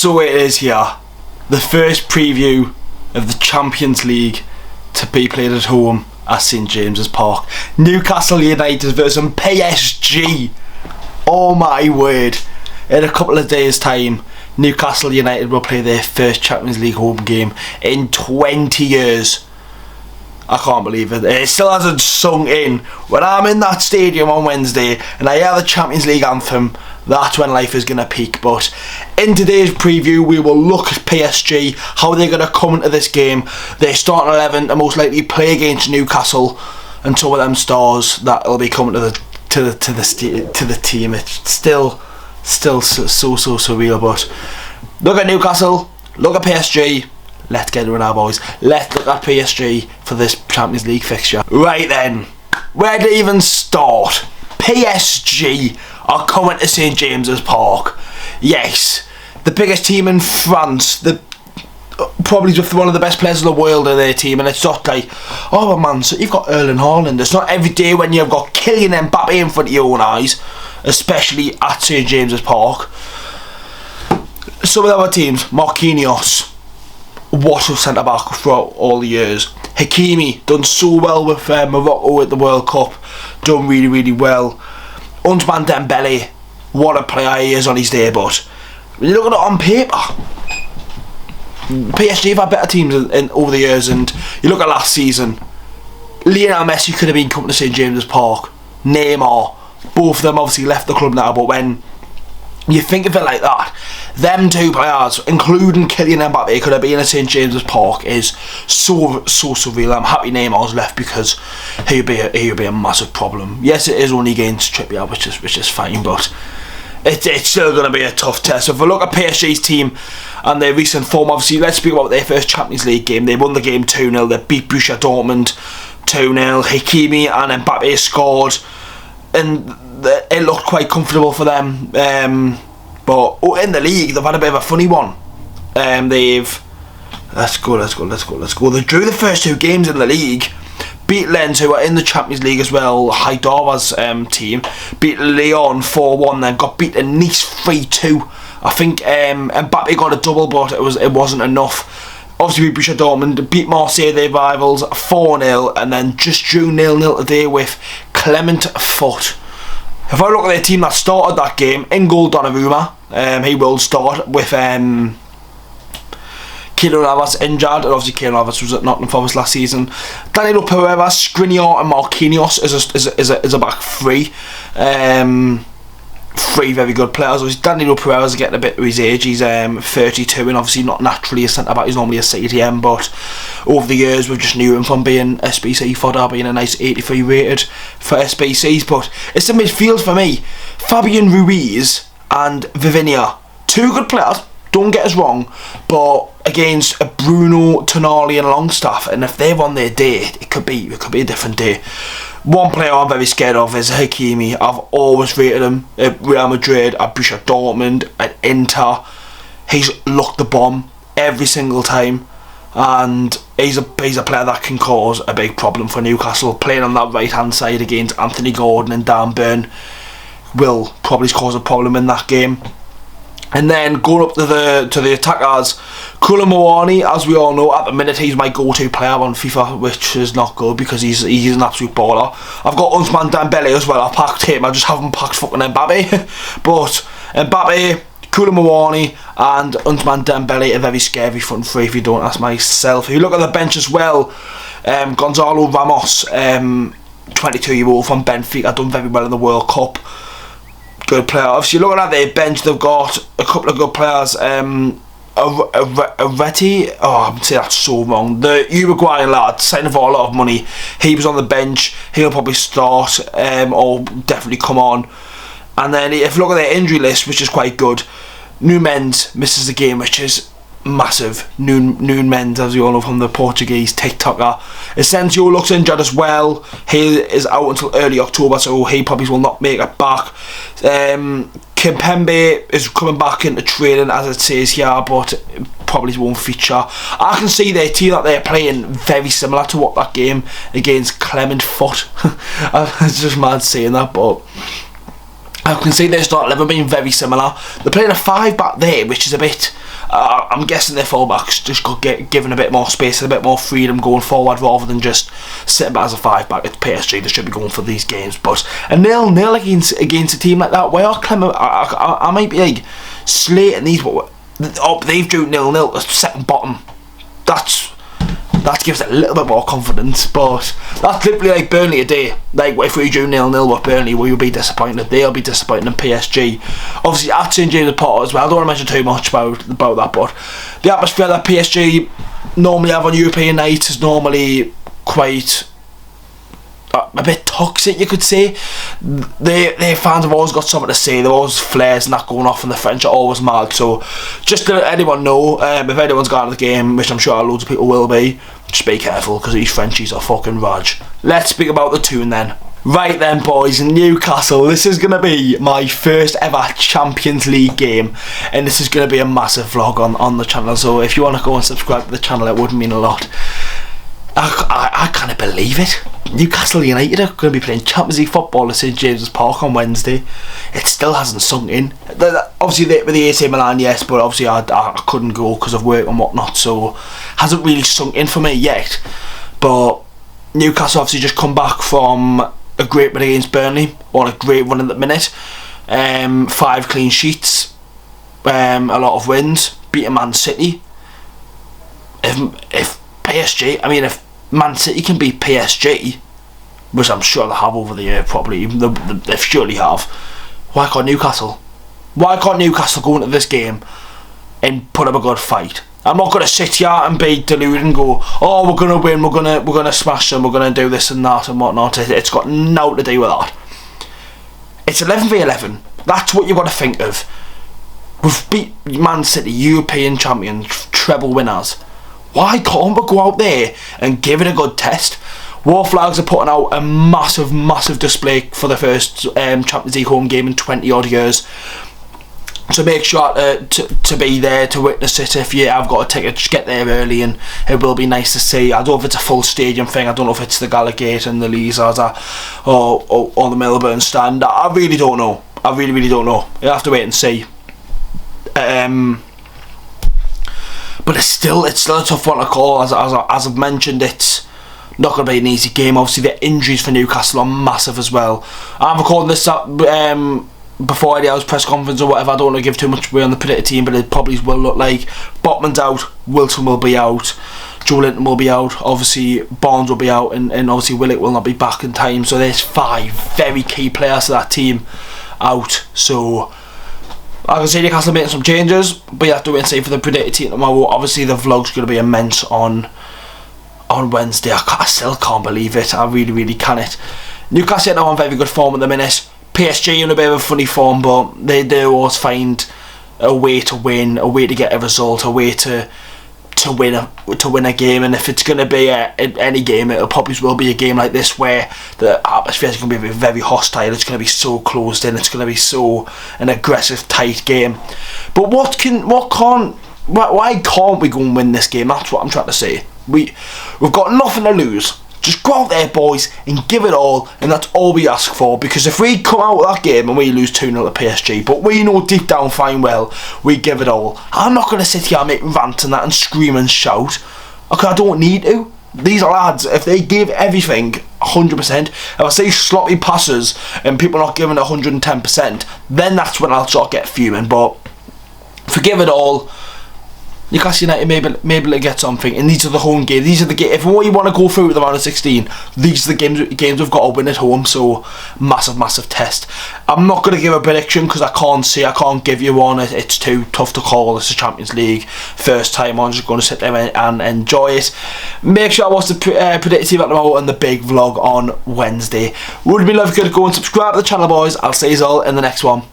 So it is here, the first preview of the Champions League to be played at home at St James's Park. Newcastle United versus PSG. Oh my word. In a couple of days' time, Newcastle United will play their first Champions League home game in 20 years. I can't believe it. It still hasn't sunk in. When I'm in that stadium on Wednesday and I hear the Champions League anthem, that's when life is going to peak. But in today's preview, we will look at PSG, how they're going to come into this game. Their starting 11 to most likely play against Newcastle, and some of them stars that will be coming to the team. It's still so surreal. But look at Newcastle, look at PSG. Let's get it with our boys. Let's look at PSG for this Champions League fixture. Right then, where to even start? PSG are coming to St James's Park. Yes, the biggest team in France. Probably with one of the best players in the world in their team, and it's not like, oh man, so you've got Erling Haaland. It's not every day when you've got Kylian Mbappe in front of your own eyes, especially at St James's Park. Some of the other teams, Marquinhos, what a centre back throughout all the years. Hakimi done so well with Morocco at the World Cup, done really well. Ousmane Dembele, what a player he is on his day. But when you look at it on paper, PSG have had better teams over the years. And you look at last season, Lionel Messi could have been coming to St James's Park. Neymar, both of them obviously left the club now, but when you think of it like that, them two players, including Kylian Mbappe, could have been at St James's Park is so surreal. I'm happy Neymar's left because he would be a massive problem. Yes, it is only against Trippier, which is fine, but it's still going to be a tough test. So if we look at PSG's team and their recent form, obviously let's speak about their first Champions League game. They won the game 2-0. They beat Borussia Dortmund 2-0. Hakimi and Mbappe scored, and it looked quite comfortable for them. But in the league, they've had a bit of a funny one. Let's go. They drew the first two games in the league. Beat Lens, who are in the Champions League as well. Haidara's team beat Lyon 4-1. Then got beat in Nice 3-2. I think Mbappe got a double, but it wasn't enough. Obviously, Borussia Dortmund beat Marseille, their rivals, 4-0, and then just drew 0-0 today with Clement Foot. If I look at their team that started that game, in goal Donnarumma, he will start with Keylor Navas injured, and obviously Keylor Navas was at Nottingham Forest last season. Danilo Pereira, Skriniar and Marquinhos is a back three. Three very good players. Obviously Danilo Pereira's getting a bit of his age. He's 32 and obviously not naturally a centre back. He's normally a CDM, but over the years we've just knew him from being SBC fodder, being a nice 83 rated for SBCs. But it's the midfield for me. Fabian Ruiz and Vivinia, two good players, don't get us wrong, but against Bruno, Tonali and Longstaff, and if they're on their day, it could be a different day. One player I'm very scared of is Hakimi. I've always rated him at Real Madrid, at Borussia Dortmund, at Inter. He's looked the bomb every single time, and he's a player that can cause a big problem for Newcastle. Playing on that right hand side against Anthony Gordon and Dan Burn will probably cause a problem in that game. And then going up to the attackers, Koulibaly, as we all know, at the minute he's my go-to player on FIFA, which is not good because he's an absolute baller. I've got Ousmane Dembele as well. I packed him. I just haven't packed fucking Mbappe. But Mbappe, Koulibaly and Ousmane Dembele are very scary front three if you don't ask myself. If you look at the bench as well, Gonzalo Ramos, 22-year-old from Benfica, done very well in the World Cup. Good player. Obviously, looking at their bench, they've got a couple of good players. Areti, I'm saying that so wrong. The Uruguayan lad, signing for a lot of money. He was on the bench. He'll probably start or definitely come on. And then if you look at their injury list, which is quite good, Nunes misses the game, which is massive. Nunes, as you all know from the Portuguese TikToker. Asensio looks injured as well. He is out until early October, so he probably will not make it back. Kimpembe is coming back into training as it says here, but probably won't feature. I can see their team that they're playing very similar to what that game against Clement Foot. It's just mad saying that, but I can see their start 11 being very similar. They're playing a 5 back there, which is a bit I'm guessing their fullbacks just got given a bit more space and a bit more freedom going forward rather than just sitting back as a 5-back. It's PSG, they should be going for these games. But a 0-0 against a team like that, where I might be like slating these, but they've drew 0-0 at second bottom. That gives it a little bit more confidence, but that's literally like Burnley today. Like, if we drew 0-0 with Burnley, we will be disappointed. They'll be disappointed in PSG. Obviously, at St James's Park as well. I don't want to mention too much about that, but the atmosphere that PSG normally have on European nights is normally quite a bit toxic, you could say. Their fans have always got something to say. They're always flares and that going off, and the French are always mad. So just to let anyone know, if anyone's gone to the game, which I'm sure loads of people will be, just be careful, because these Frenchies are fucking raj. Let's speak about the tune then. Right then, boys, Newcastle, this is going to be my first ever Champions League game, and this is going to be a massive vlog on the channel, so if you want to go and subscribe to the channel, it would mean a lot. I can't believe it. Newcastle United are going to be playing Champions League football at St James's Park on Wednesday. It still hasn't sunk in. Obviously, with the AC Milan, yes, but obviously I couldn't go because of work and whatnot, so hasn't really sunk in for me yet. But Newcastle obviously just come back from a great win against Burnley, on a great run at the minute. 5 clean sheets, a lot of wins, beating Man City. If PSG, I mean, if Man City can beat PSG, which I'm sure they have over the year, probably, they surely have, why can't Newcastle? Why can't Newcastle go into this game and put up a good fight? I'm not going to sit here and be deluded and go, oh, we're going to win, we're going to smash them, we're going to do this and that and whatnot. It's got nothing to do with that. It's 11v11. That's what you've got to think of. We've beat Man City, European champions, treble winners. Why can't we go out there and give it a good test? War Flags are putting out a massive display for the first Champions League home game in 20 odd years. So make sure to be there to witness it. If you have got a ticket, just get there early, and it will be nice to see. I don't know if it's a full stadium thing. I don't know if it's the Gallagate and the Lees or the Melbourne stand. I really don't know. I really don't know. You'll have to wait and see. But it's still a tough one to call. As I've mentioned, it's not going to be an easy game. Obviously, the injuries for Newcastle are massive as well. I'm recording this before Eddie Howe's press conference or whatever. I don't want to give too much away on the predicted team, but it probably will look like Botman's out, Wilson will be out, Joe Linton will be out, obviously Barnes will be out, and obviously Willock will not be back in time. So there's 5 very key players to that team out. So I can see Newcastle making some changes, but you have to wait and see for the predicted team tomorrow. Obviously the vlog's going to be immense on Wednesday. I still can't believe it. I really can't. Newcastle are on very good form at the minute. PSG in a bit of a funny form, but they do always find a way to win, a way to get a result, a way to win a game. And if it's going to be any game, it probably will be a game like this where the atmosphere is going to be very hostile. It's going to be so closed in. It's going to be so an aggressive, tight game. But why can't we go and win this game? That's what I'm trying to say. We've got nothing to lose. Just go out there, boys, and give it all, and that's all we ask for. Because if we come out of that game and we lose 2-0 to PSG, but we know deep down fine well we give it all, I'm not going to sit here and make rant and that and scream and shout. Okay, I don't need to. These lads, if they give everything 100%, if I see sloppy passes and people not giving 110%, then that's when I'll sort of get fuming. But forgive it all. Newcastle United may be able to get something, and these are the home games. These are the games. If we want to go through with the round of 16, these are the games we've got to win at home. So massive test. I'm not going to give a prediction because I can't give you one. It's too tough to call. It's the Champions League first time. I'm just going to sit there and enjoy it. Make sure I watch the predicted team at the moment and the big vlog on Wednesday. Would be lovely to go and subscribe to the channel, boys. I'll see you all in the next one.